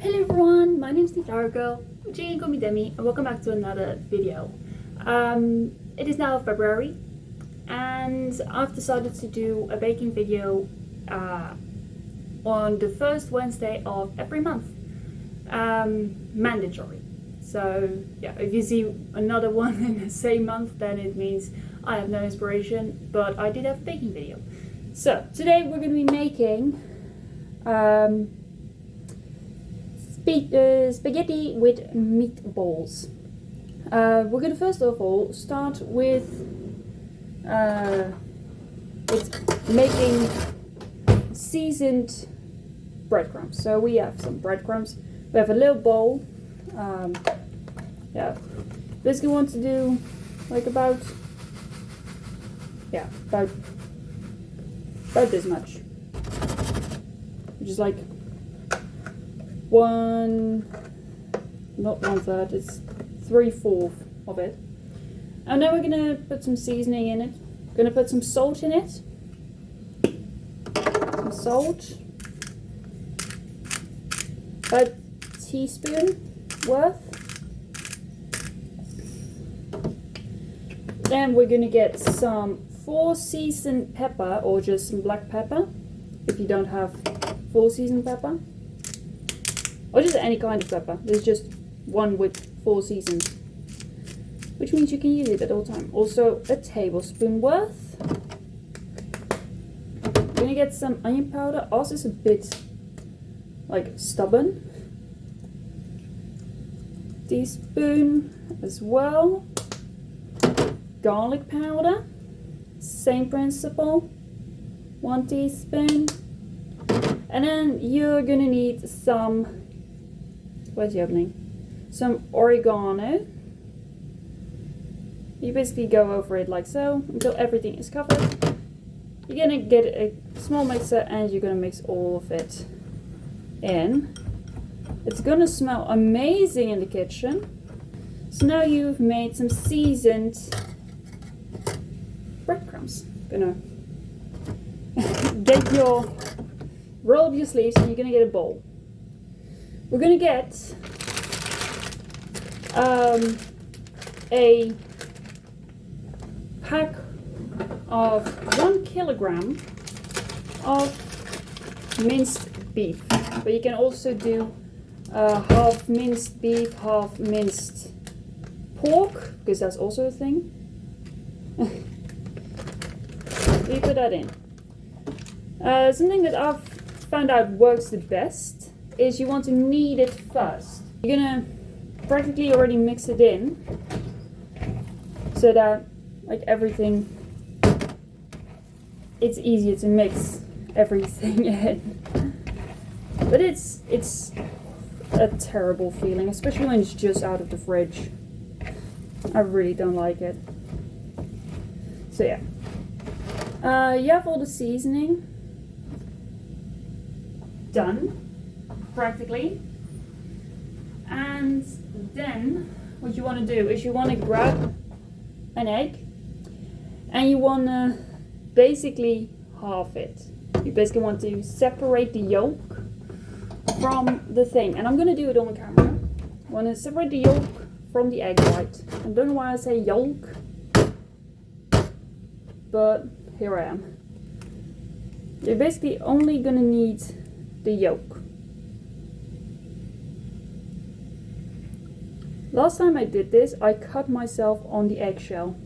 Hello everyone, my name is NewFlowerGirl, but you can call me Demi, and welcome back to another video. It is now February, and I've decided to do a baking video on the first Wednesday of every month. Mandatory. So yeah, if you see another one in the same month, then it means I have no inspiration, but I did have a baking video. So today we're going to be making spaghetti with meatballs. We're going to first of all start with making seasoned breadcrumbs. So we have some breadcrumbs. We have a little bowl. Yeah, basically want to do like about this much, which is like not 1/3, it's 3/4 of it. And then we're gonna put some seasoning in it. We're gonna put some salt in it. Some salt. A teaspoon worth. Then we're gonna get some 4 seasoned pepper, or just some black pepper if you don't have 4 seasoned pepper, or just any kind of pepper. There's just one with 4 seasons, which means you can use it at all time. Also a tablespoon worth. We're gonna get some onion powder. Ours is a bit like stubborn. Teaspoon as well. Garlic powder, same principle, 1 teaspoon. And then you're gonna need some, where's the opening? Some oregano. You basically go over it like so until everything is covered. You're gonna get a small mixer and you're gonna mix all of it in. It's gonna smell amazing in the kitchen. So now you've made some seasoned breadcrumbs. Gonna roll up your sleeves and you're gonna get a bowl. We're gonna get a pack of 1 kilogram of minced beef, but you can also do half minced beef, half minced pork, because that's also a thing. You put that in. Something that I've found out works the best is you want to knead it first. You're gonna practically already mix it in so that like everything, it's easier to mix everything in. But it's a terrible feeling, especially when it's just out of the fridge. I really don't like it. So yeah. You have all the seasoning done, practically. And then what you want to do is you want to grab an egg and you want to basically halve it. You basically want to separate the yolk from the thing. And I'm going to do it on the camera. I want to separate the yolk from the egg white. I don't know why I say yolk, but here I am. You're basically only gonna need the yolk. Last time I did this, I cut myself on the eggshell.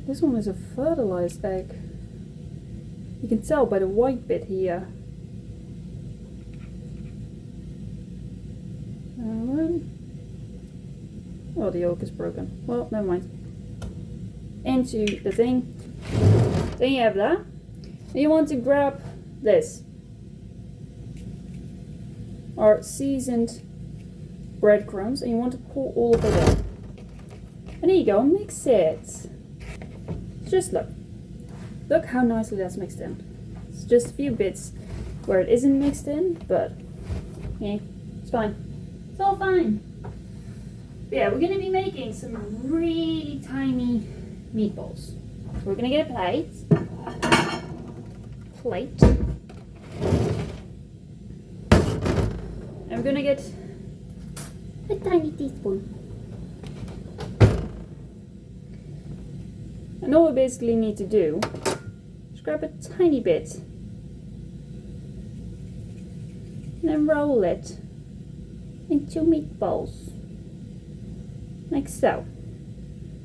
This one is a fertilized egg. You can tell by the white bit here. Oh, the yolk is broken. Well, never mind. Into the thing. Then you have that. And you want to grab this. Our seasoned breadcrumbs. And you want to pour all of it in. And there you go. Mix it. Just look. Look how nicely that's mixed in. It's just a few bits where it isn't mixed in, but yeah, it's fine. It's all fine. But yeah, we're gonna be making some really tiny meatballs. We're gonna get a plate, and we're gonna get a tiny teaspoon. And all we basically need to do is grab a tiny bit and then roll it into meatballs, like so.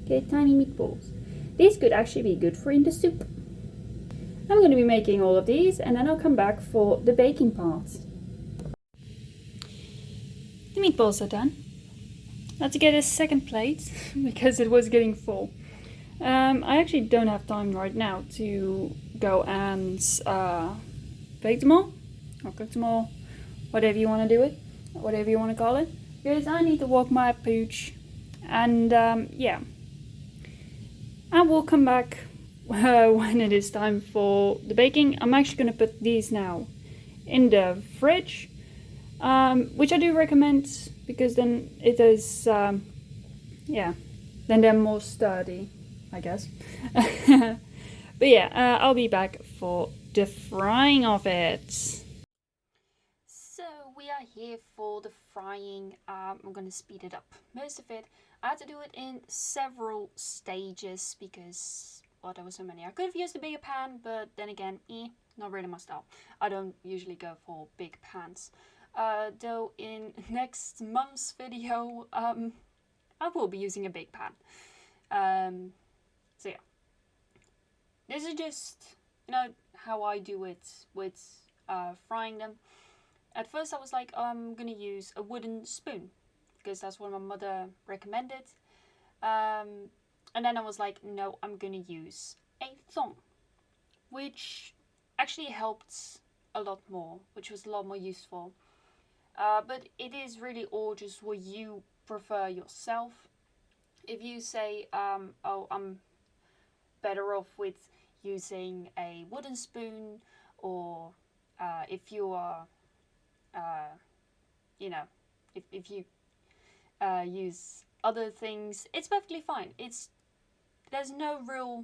Okay, tiny meatballs. These could actually be good for in the soup. I'm going to be making all of these and then I'll come back for the baking part. The meatballs are done. Let's get a second plate because it was getting full. I actually don't have time right now to go and bake them all or cook them all, whatever you want to do it, whatever you want to call it, because I need to walk my pooch. And yeah, I will come back when it is time for the baking. I'm actually going to put these now in the fridge, which I do recommend because then it is, yeah, then they're more sturdy, I guess. But yeah, I'll be back for the frying of it. So we are here for the frying. I'm gonna speed it up. Most of it, I had to do it in several stages because, well, there were so many. I could have used a bigger pan, but then again, not really my style. I don't usually go for big pans. Though in next month's video, I will be using a big pan. So yeah, this is just, how I do it with frying them. At first I was like, I'm gonna use a wooden spoon because that's what my mother recommended. And then I was like, no, I'm gonna use a thong, which actually helped a lot more, which was a lot more useful. But it is really all just what you prefer yourself. If you say, oh, I'm better off with using a wooden spoon, or if you are, if you use other things, it's perfectly fine. There's no real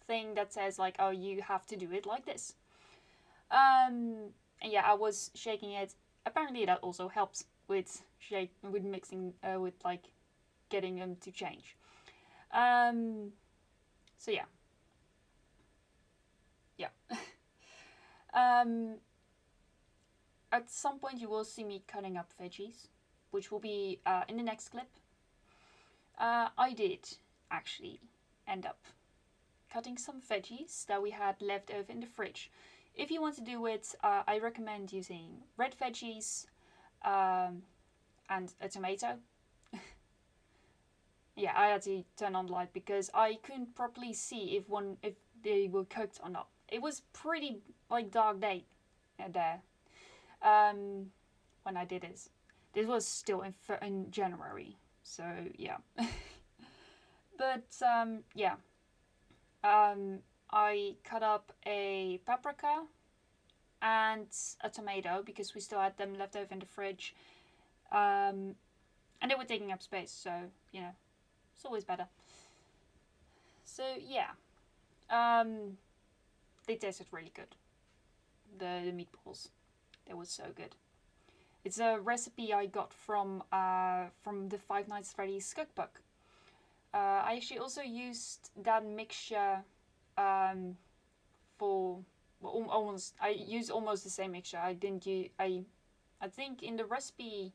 thing that says like, oh, you have to do it like this. And yeah, I was shaking it. Apparently that also helps with mixing, with like getting them to change. So yeah. At some point you will see me cutting up veggies, which will be in the next clip. I did actually end up cutting some veggies that we had left over in the fridge. If you want to do it, I recommend using red veggies and a tomato. Yeah, I had to turn on the light because I couldn't properly see if they were cooked or not. It was pretty dark day there when I did this. This was still in January, so yeah. But yeah, I cut up a paprika and a tomato because we still had them left over in the fridge, and they were taking up space, so it's always better. So yeah, they tasted really good. The meatballs, they were so good. It's a recipe I got from the Five Nights at Freddy's cookbook. I actually also used that mixture for almost. I used almost the same mixture. I didn't use. I think in the recipe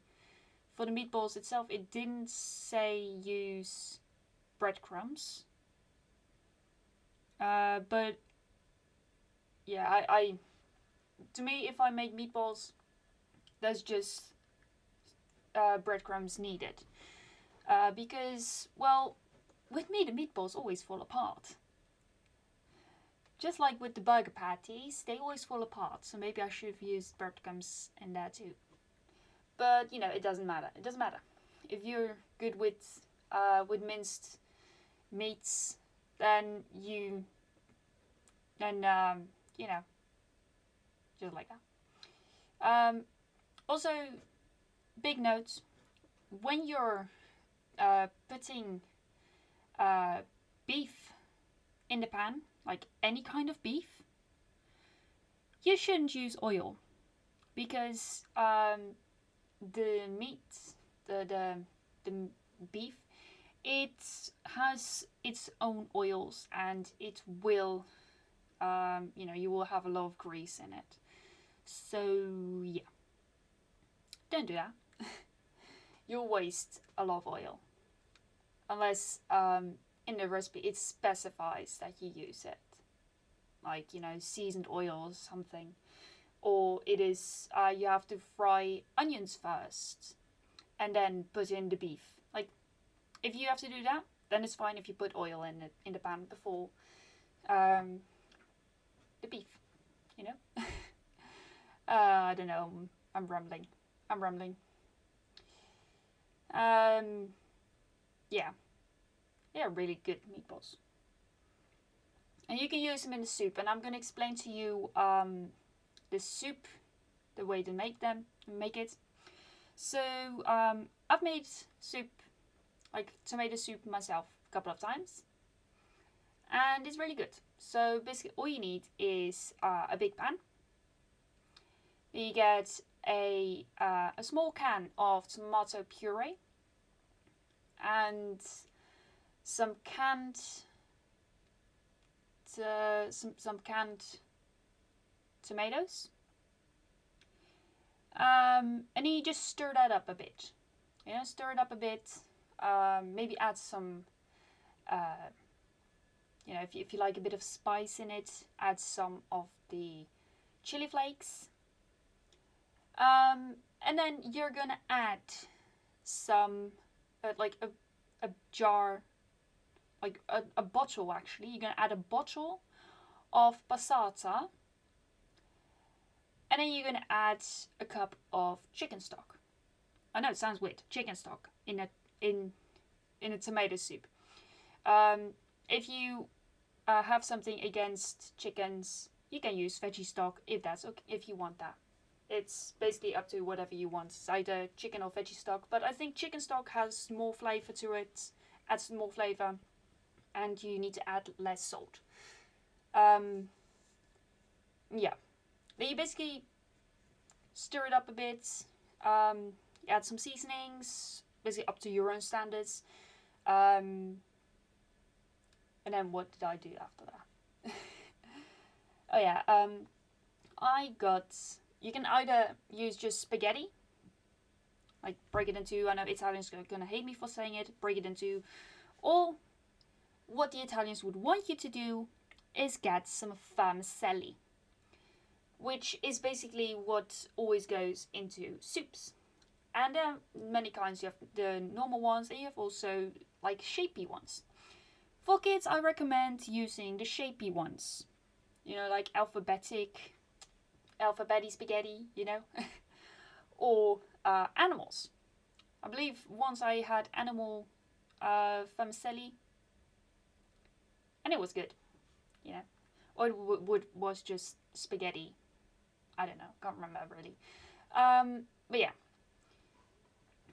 for the meatballs itself, it didn't say use breadcrumbs. But yeah, I to me, if I make meatballs, there's just breadcrumbs needed. Because, well, with me the meatballs always fall apart. Just like with the burger patties, they always fall apart. So maybe I should have used breadcrumbs in there too. But it doesn't matter. It doesn't matter. If you're good with minced meats, then just like that. Also, big note: when you're putting beef in the pan, like any kind of beef, you shouldn't use oil, because the meat, the beef, it has its own oils, and it will, you will have a lot of grease in it. So yeah, don't do that. You'll waste a lot of oil, unless in the recipe it specifies that you use it, like seasoned oil or something, or it is you have to fry onions first and then put in the beef. Like, if you have to do that, then it's fine if you put oil in the pan before the beef. I don't know. I'm rambling. Yeah, really good meatballs, and you can use them in the soup. And I'm gonna explain to you the soup, the way to make it. So I've made soup, like tomato soup, myself a couple of times, and it's really good. So basically all you need is a big pan. You get a small can of tomato puree and some canned tomatoes, and then you just stir that up a bit. Maybe add some, if you like a bit of spice in it, add some of the chili flakes. And then you're gonna add some, like a jar, like a bottle actually. You're gonna add a bottle of passata. And then you're gonna add a cup of chicken stock. I know it sounds weird, chicken stock in a tomato soup. If you have something against chickens, you can use veggie stock if that's okay, if you want that. It's basically up to whatever you want. It's either chicken or veggie stock, but I think chicken stock has more flavor to it, adds more flavor, and you need to add less salt. Yeah. Then you basically stir it up a bit, add some seasonings, basically up to your own standards. And then what did I do after that? Oh yeah, you can either use just spaghetti, like break it into, I know Italians are gonna hate me for saying it, break it into, or what the Italians would want you to do is get some vermicelli, which is basically what always goes into soups. And there are many kinds. You have the normal ones, and you have also like shapy ones. For kids, I recommend using the shapy ones. Like alphabeti spaghetti, or animals. I believe once I had animal vermicelli, and it was good, or it was just spaghetti. I don't know, can't remember really. But yeah,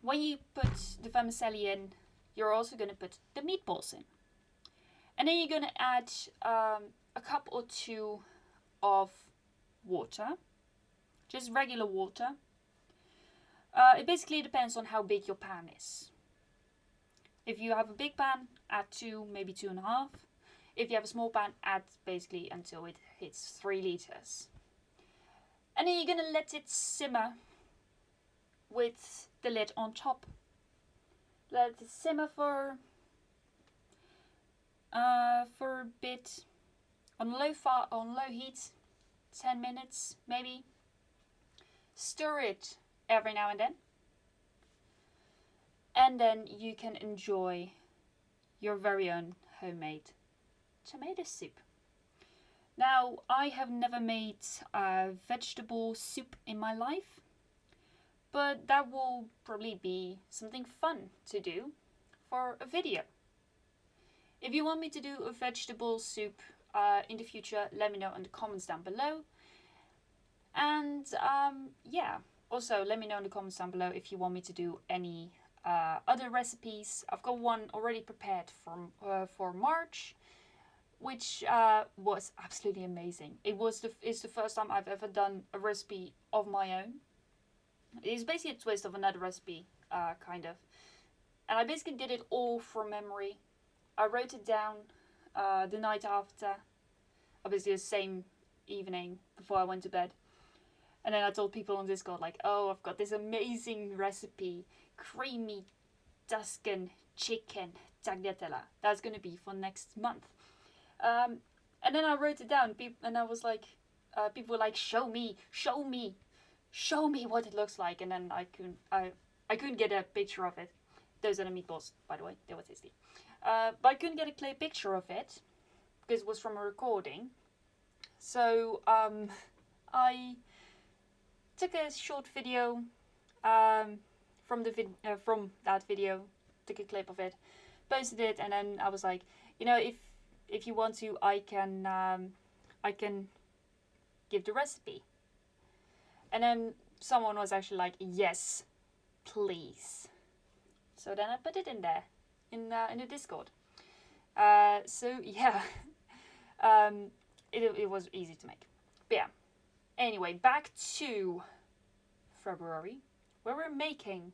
when you put the vermicelli in, you're also going to put the meatballs in. And then you're going to add a cup or two of water, just regular water. It basically depends on how big your pan is. If you have a big pan, add 2, maybe 2.5. If you have a small pan, add basically until it hits 3 liters. And then you're going to let it simmer with the lid on top. Let it simmer for a bit on low heat, 10 minutes maybe. Stir it every now and then you can enjoy your very own homemade tomato soup. Now, I have never made a vegetable soup in my life, but that will probably be something fun to do for a video. If you want me to do a vegetable soup in the future, let me know in the comments down below. And yeah, also let me know in the comments down below if you want me to do any other recipes. I've got one already prepared for March, which was absolutely amazing. It's the first time I've ever done a recipe of my own. It's basically a twist of another recipe, kind of. And I basically did it all from memory. I wrote it down the night after, obviously the same evening before I went to bed. And then I told people on Discord, like, oh, I've got this amazing recipe, creamy Tuscan chicken tagliatella. That's going to be for next month. And then I wrote it down, and I was like, people were like, show me what it looks like. And then I couldn't get a picture of it. Those are the meatballs, by the way. They were tasty. But I couldn't get a clear picture of it because it was from a recording. So I took a short video from that video, took a clip of it, posted it, and then I was like, you know, if you want to, I can give the recipe. And then someone was actually like, yes, please. So then I put it in there, in the Discord. So yeah, it was easy to make. But yeah, anyway, back to February, where we're making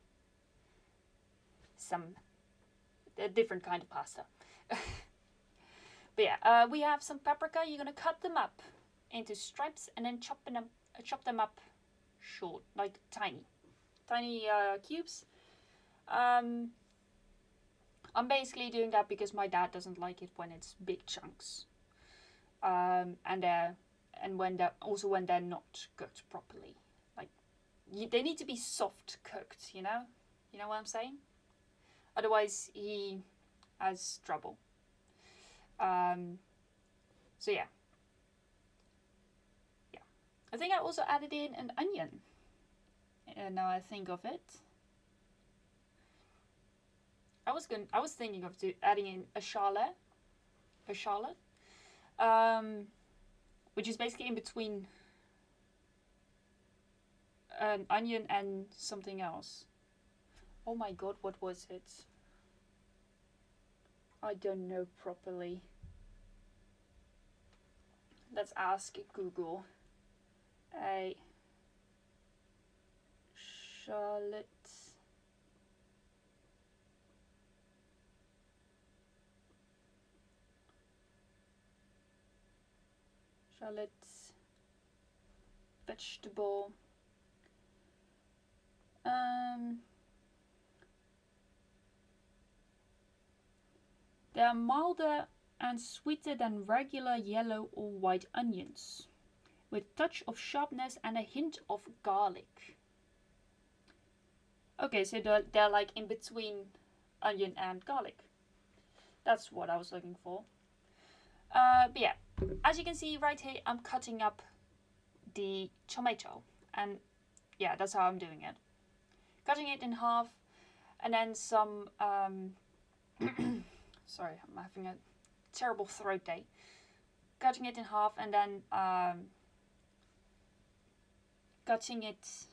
a different kind of pasta. But yeah, we have some paprika. You're gonna cut them up into stripes and then chop them up short, like tiny cubes. I'm basically doing that because my dad doesn't like it when it's big chunks, and when they're not cooked properly. Like they need to be soft cooked. You know what I'm saying? Otherwise, he has trouble. So yeah. I think I also added in an onion. And now I think of it. I was thinking of adding in a shallot, which is basically in between an onion and something else. Oh my god, what was it? I don't know properly. Let's ask Google. A shallot. Vegetable. They are milder and sweeter than regular yellow or white onions, with a touch of sharpness and a hint of garlic. Okay, so they're like in between onion and garlic. That's what I was looking for. But yeah, as you can see right here, I'm cutting up the tomato. And yeah, that's how I'm doing it. Cutting it in half, and then some... sorry, I'm having a terrible throat day. Cutting it in half, and then cutting it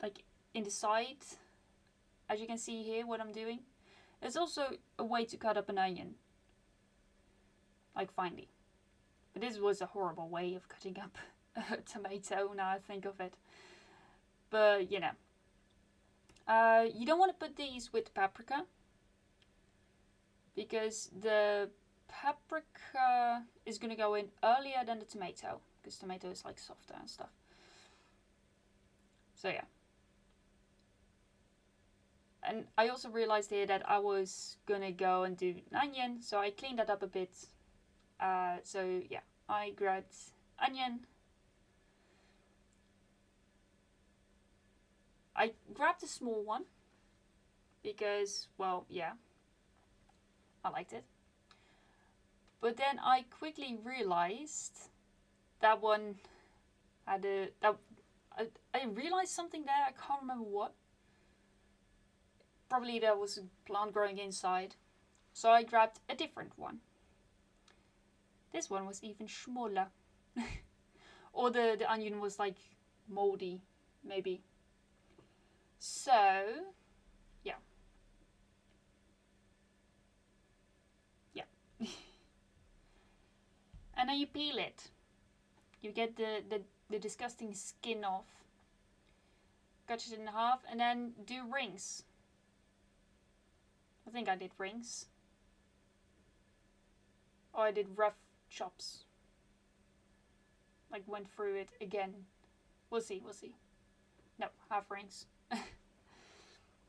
like in the side, as you can see here what I'm doing. There's also a way to cut up an onion, like finely, but this was a horrible way of cutting up a tomato now I think of it. But you know, you don't want to put these with paprika, because the paprika is going to go in earlier than the tomato, because tomato is like softer and stuff. So yeah. And I also realized here that I was gonna go and do an onion, so I cleaned that up a bit. So yeah, I grabbed onion. I grabbed a small one because, well, yeah, I liked it. But then I quickly realized that one had I realized something there. I can't remember what. Probably there was a plant growing inside. So I grabbed a different one. This one was even smaller. Or the onion was like moldy, maybe. So, yeah. And then you peel it. You get the disgusting skin off. Cut it in half and then do rings. I think I did rings. Or I did rough chops. Like went through it again. We'll see, we'll see. No, half rings.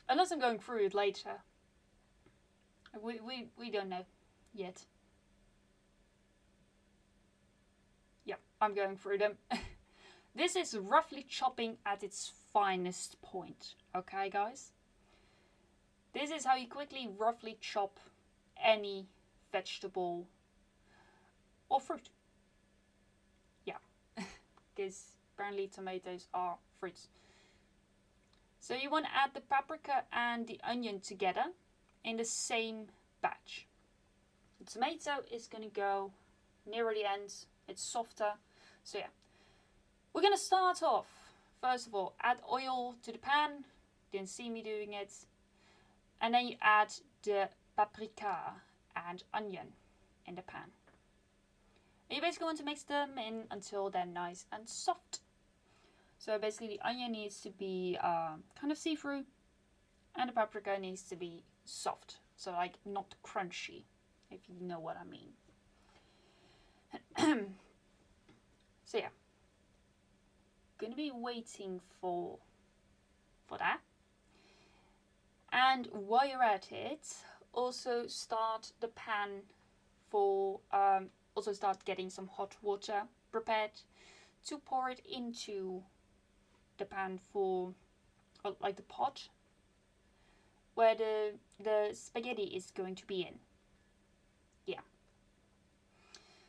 Unless I'm going through it later. We don't know yet. Yeah, I'm going through them. This is roughly chopping at its finest point. Okay, guys? This is how you quickly roughly chop any vegetable or fruit. Yeah, because apparently tomatoes are fruits. So you want to add the paprika and the onion together in the same batch. The tomato is going to go nearer the end. It's softer. So yeah. We're going to start off. First of all, add oil to the pan. Didn't see me doing it. And then you add the paprika and onion in the pan. And you basically want to mix them in until they're nice and soft. So basically the onion needs to be kind of see-through. And the paprika needs to be soft. So like not crunchy, if you know what I mean. So yeah. Gonna be waiting for that. And while you're at it, also start the pan for also start getting some hot water prepared to pour it into the pan for like the pot where the spaghetti is going to be in. Yeah.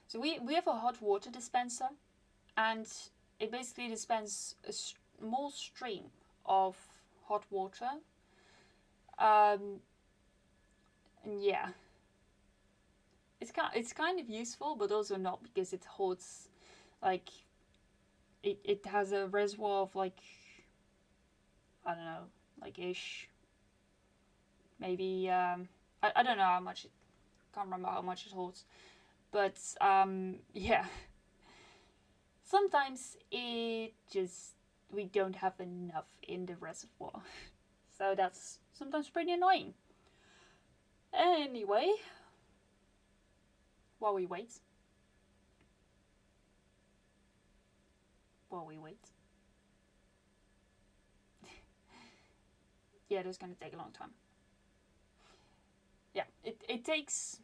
So we have a hot water dispenser, and it basically dispenses a small stream of hot water. And yeah, it's kind of useful, but also not, because it holds like it has a reservoir of like, I don't know, like ish. Maybe I don't know how much. Can't remember how much it holds, but yeah. Sometimes we don't have enough in the reservoir. So that's sometimes pretty annoying. Anyway, while we wait. Yeah, that's gonna take a long time. Yeah, it takes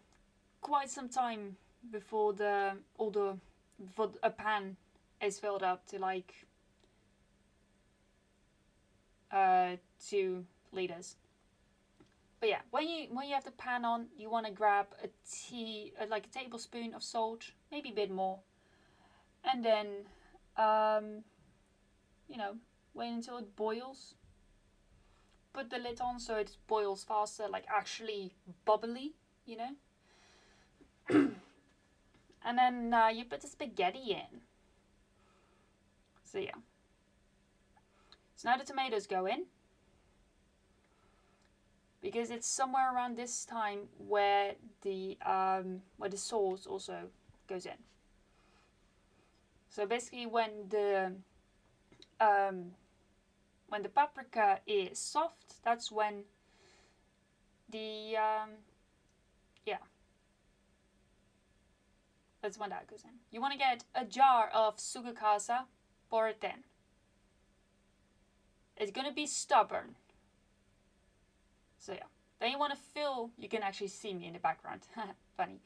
quite some time before a pan is filled up to like 2 liters. But yeah, when you have the pan on, you want to grab like a tablespoon of salt, maybe a bit more, and then wait until it boils. Put the lid on so it boils faster, like actually bubbly, you know. And then you put the spaghetti in. So yeah. So now the tomatoes go in. Because it's somewhere around this time where the sauce also goes in. So basically when the paprika is soft, that's when that's when that goes in. You want to get a jar of sugocasa, pour it in. It's gonna be stubborn. So yeah. Then you want to fill, you can actually see me in the background, funny.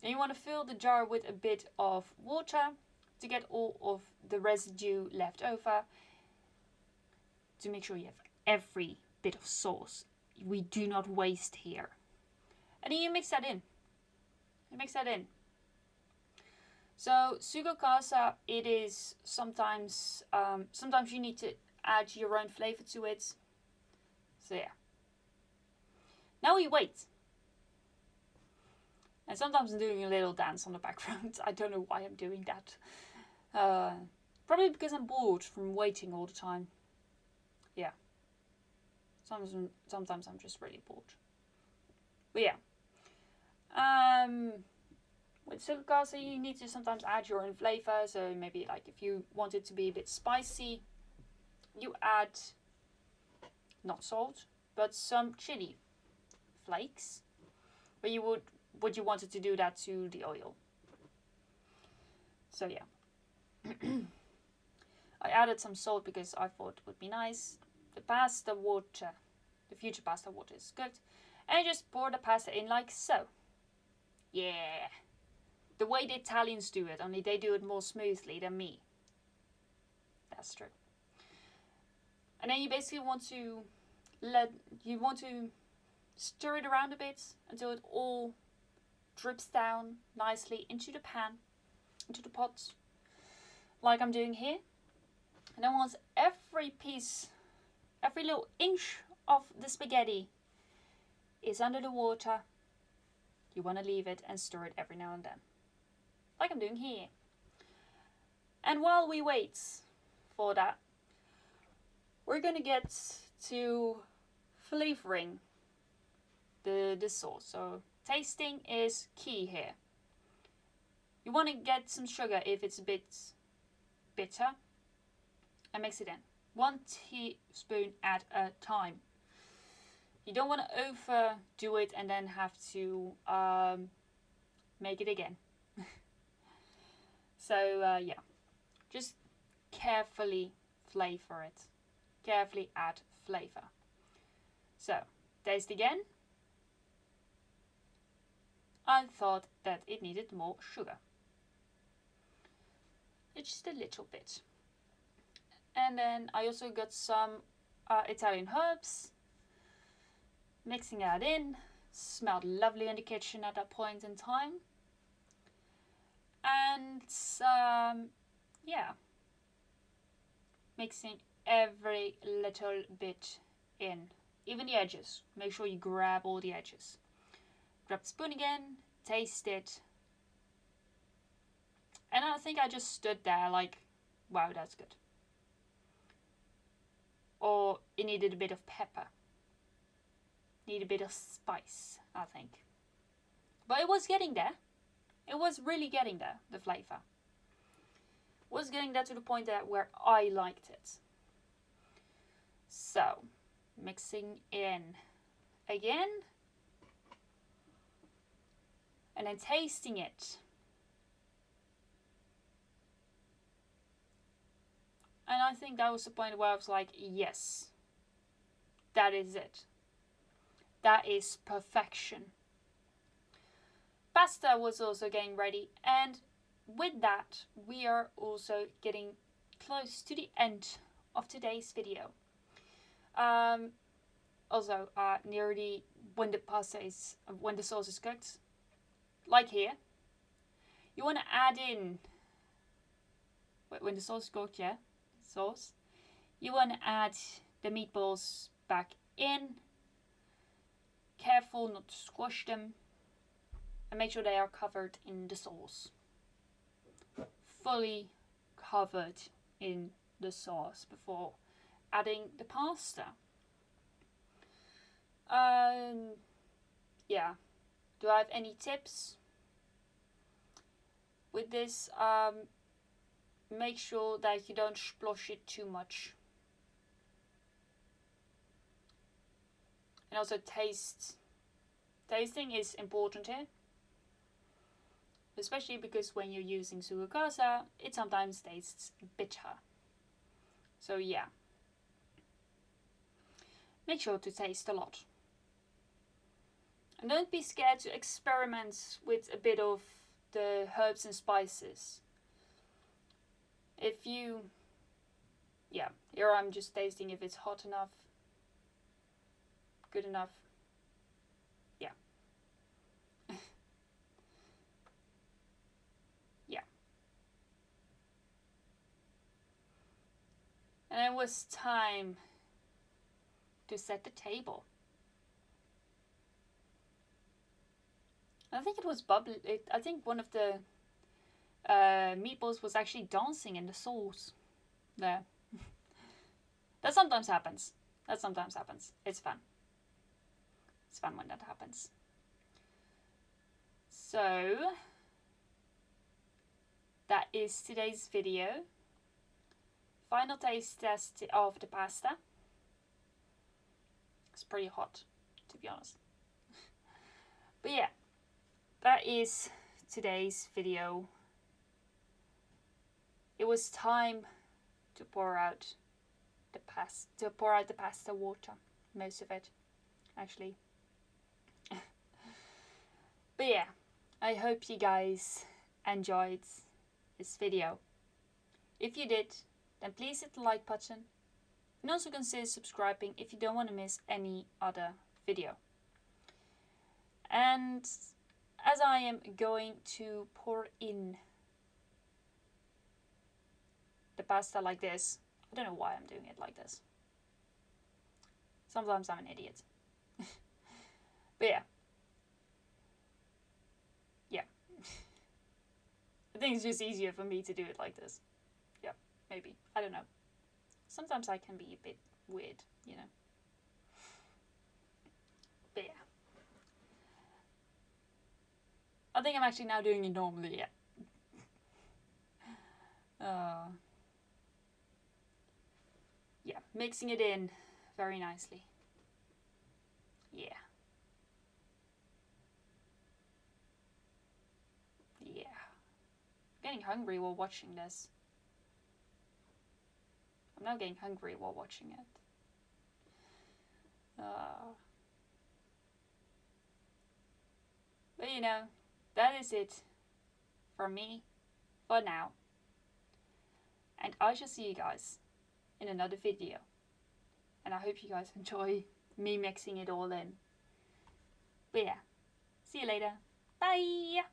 Then you want to fill the jar with a bit of water to get all of the residue left over, to make sure you have every bit of sauce. We do not waste here. And then you mix that in. So sugocasa, it is sometimes you need to add your own flavor to it. So yeah. Now we wait. And sometimes I'm doing a little dance on the background. I don't know why I'm doing that. Probably because I'm bored from waiting all the time. Yeah. Sometimes I'm just really bored. But yeah. With sugocasa, you need to sometimes add your own flavor. So maybe like if you want it to be a bit spicy, you add not salt, but some chili flakes. But would you wanted to do that to the oil. So yeah. I added some salt because I thought it would be nice. The pasta water, the future pasta water is cooked. And you just pour the pasta in like so. Yeah. The way the Italians do it, only they do it more smoothly than me. That's true. And then you basically want to stir it around a bit until it all drips down nicely into the pan, into the pot, like I'm doing here. And then once every little inch of the spaghetti is under the water, you want to leave it and stir it every now and then, like I'm doing here. And while we wait for that, we're gonna get to flavoring the sauce. So tasting is key here. You want to get some sugar if it's a bit bitter and mix it in. 1 teaspoon at a time. You don't want to overdo it and then have to make it again. So yeah, just carefully flavor it. Carefully add flavor. So, taste again. I thought that it needed more sugar. It's just a little bit. And then I also got some Italian herbs. Mixing that in. Smelled lovely in the kitchen at that point in time. And yeah, mixing every little bit in, even the edges. Make sure you grab all the edges. Grab the spoon again, taste it, and I think I just stood there like, wow, that's good. Or it needed a bit of pepper. Need a bit of spice, I think. But it was getting there. It was really getting there, the flavor. Was getting there to the point that where I liked it. So, mixing in again. And then tasting it. And I think that was the point where I was like, yes, that is it. That is perfection. Pasta was also getting ready, and with that, we are also getting close to the end of today's video. Also, nearly when the sauce is cooked, like here, you want to add in, when the sauce is cooked, yeah, sauce, you want to add the meatballs back in. Careful not to squash them. And make sure they are covered in the sauce. Fully covered in the sauce before adding the pasta. Yeah. Do I have any tips with this? Make sure that you don't splosh it too much. And also tasting is important here. Especially because when you're using sugocasa, it sometimes tastes bitter. So yeah. Make sure to taste a lot. And don't be scared to experiment with a bit of the herbs and spices. If you... Yeah, here I'm just tasting if it's hot enough. Good enough. Yeah. Yeah. And it was time to set the table. I think it was bubbly. I think one of the meatballs was actually dancing in the sauce there. That sometimes happens. It's fun. It's fun when that happens. So, that is today's video. Final taste test of the pasta. It's pretty hot, to be honest. But yeah, that is today's video. It was time to pour out the pasta water, most of it, actually. But yeah, I hope you guys enjoyed this video. If you did, then please hit the like button and also consider subscribing if you don't want to miss any other video. And as I am going to pour in the pasta like this, I don't know why I'm doing it like this. Sometimes I'm an idiot. But yeah. Yeah. I think it's just easier for me to do it like this. Yeah, maybe. I don't know. Sometimes I can be a bit weird, you know. But yeah. I think I'm actually now doing it normally, yeah. Yeah, mixing it in very nicely. Yeah. Yeah. I'm getting hungry while watching this. I'm now getting hungry while watching it. But you know, that is it from me for now. And I shall see you guys in another video. And I hope you guys enjoy me mixing it all in. But yeah, see you later. Bye!